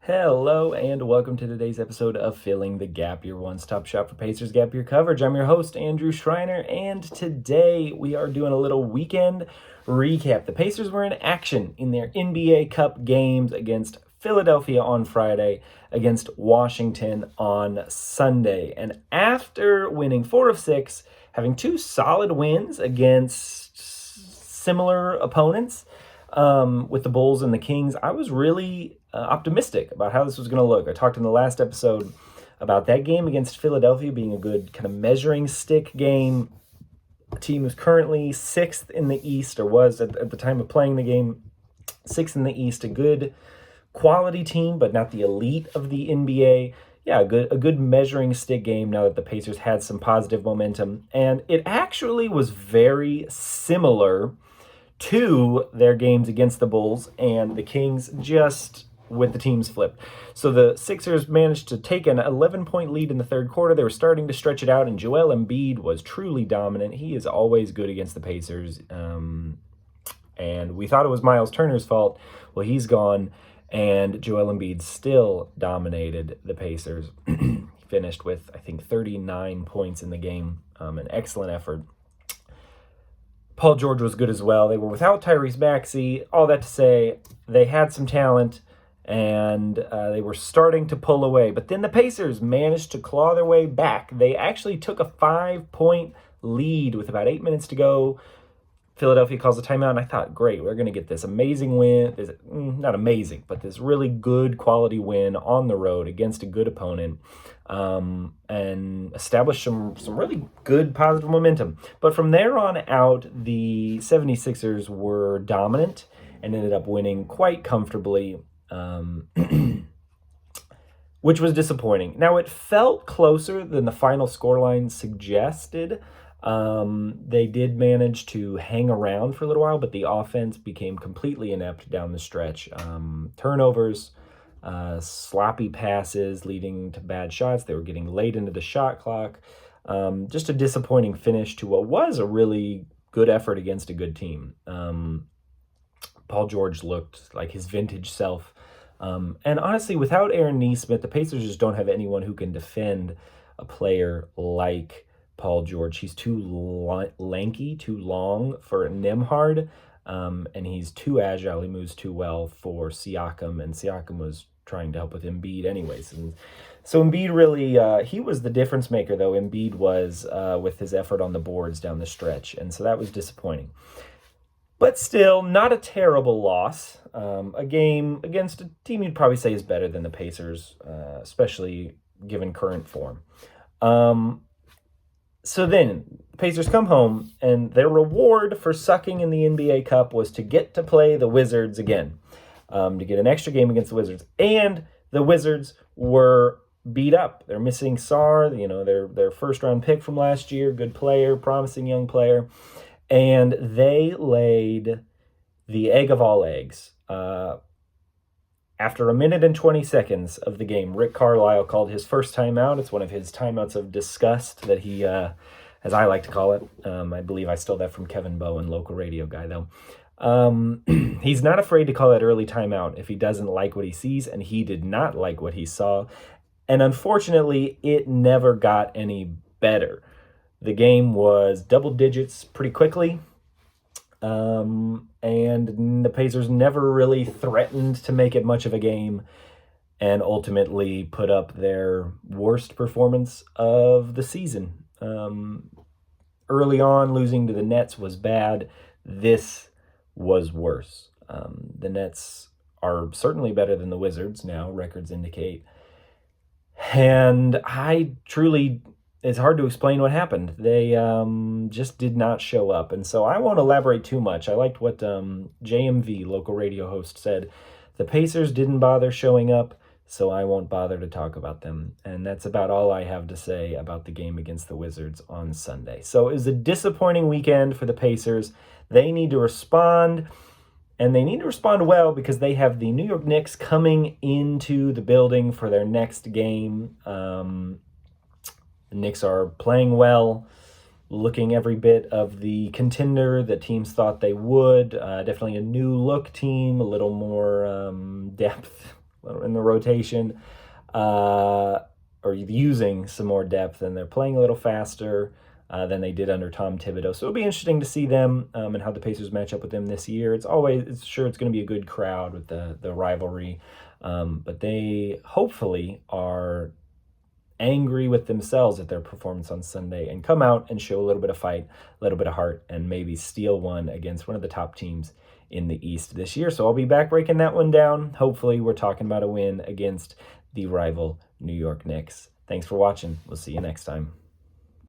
Hello and welcome to today's episode of Filling the Gap, your one-stop shop for Pacers Gap Year coverage. I'm your host, Andrew Schreiner, and today we are doing a little weekend recap. The Pacers were in action in their NBA Cup games against Philadelphia on Friday, against Washington on Sunday. And after winning 4 of 6, having 2 solid wins against similar opponents, with the Bulls and the Kings, I was really optimistic about how this was going to look. I talked in the last episode about that game against Philadelphia being a good kind of measuring stick game. The team is currently 6th in the East, or was at the time of playing the game, 6th in the East, a good quality team, but not the elite of the NBA. Yeah, a good measuring stick game now that the Pacers had some positive momentum. And it actually was very similar to their games against the Bulls and the Kings, just with the teams flipped. So the Sixers managed to take an 11-point lead in the third quarter. They were starting to stretch it out, and Joel Embiid was truly dominant. He is always good against the Pacers. And we thought it was Miles Turner's fault. Well, he's gone, and Joel Embiid still dominated the Pacers. He finished with, I think, 39 points in the game. An excellent effort. Paul George was good as well. They were without Tyrese Maxey. All that to say, they had some talent, and they were starting to pull away. But then the Pacers managed to claw their way back. They actually took a 5-point lead with about 8 minutes to go. Philadelphia calls a timeout, and I thought, great, we're going to get this amazing win. Not amazing, but this really good quality win on the road against a good opponent, and establish some really good positive momentum. But from there on out, the 76ers were dominant and ended up winning quite comfortably, which was disappointing. Now, it felt closer than the final scoreline suggested. They did manage to hang around for a little while, but the offense became completely inept down the stretch. Turnovers, sloppy passes leading to bad shots. They were getting late into the shot clock. Just a disappointing finish to what was a really good effort against a good team. Paul George looked like his vintage self. And honestly, without Aaron Nesmith, the Pacers just don't have anyone who can defend a player like Paul George. He's too lanky, too long for Nembhard, and he's too agile. He moves too well for Siakam, and Siakam was trying to help with Embiid anyways. And so Embiid really, he was the difference maker, though. Embiid was with his effort on the boards down the stretch, and so that was disappointing. But still, not a terrible loss. A game against a team you'd probably say is better than the Pacers, especially given current form. So then, the Pacers come home, and their reward for sucking in the NBA Cup was to get to play the Wizards again, to get an extra game against the Wizards. And the Wizards were beat up. They're missing Sarr, their first-round pick from last year, good player, promising young player. And they laid the egg of all eggs. After a minute and 20 seconds of the game, Rick Carlisle called his first timeout. It's one of his timeouts of disgust that he, as I like to call it. I believe I stole that from Kevin Bowen, local radio guy, though. He's not afraid to call that early timeout if he doesn't like what he sees, and he did not like what he saw. And unfortunately, it never got any better. The game was double digits pretty quickly. And the Pacers never really threatened to make it much of a game, and ultimately put up their worst performance of the season. Early on, losing to the Nets was bad. This was worse. The Nets are certainly better than the Wizards now, records indicate. And it's hard to explain what happened. They just did not show up. And so I won't elaborate too much. I liked what JMV, local radio host, said. The Pacers didn't bother showing up, so I won't bother to talk about them. And that's about all I have to say about the game against the Wizards on Sunday. So it was a disappointing weekend for the Pacers. They need to respond, and they need to respond well, because they have the New York Knicks coming into the building for their next game. The Knicks are playing well, looking every bit of the contender that teams thought they would. Definitely a new look team, a little more depth in the rotation, or using some more depth, and they're playing a little faster than they did under Tom Thibodeau. So it'll be interesting to see them and how the Pacers match up with them this year. It's going to be a good crowd with the rivalry, but they hopefully are angry with themselves at their performance on Sunday and come out and show a little bit of fight, a little bit of heart, and maybe steal one against one of the top teams in the East this year. So I'll be back breaking that one down. Hopefully we're talking about a win against the rival New York Knicks. Thanks for watching. We'll see you next time.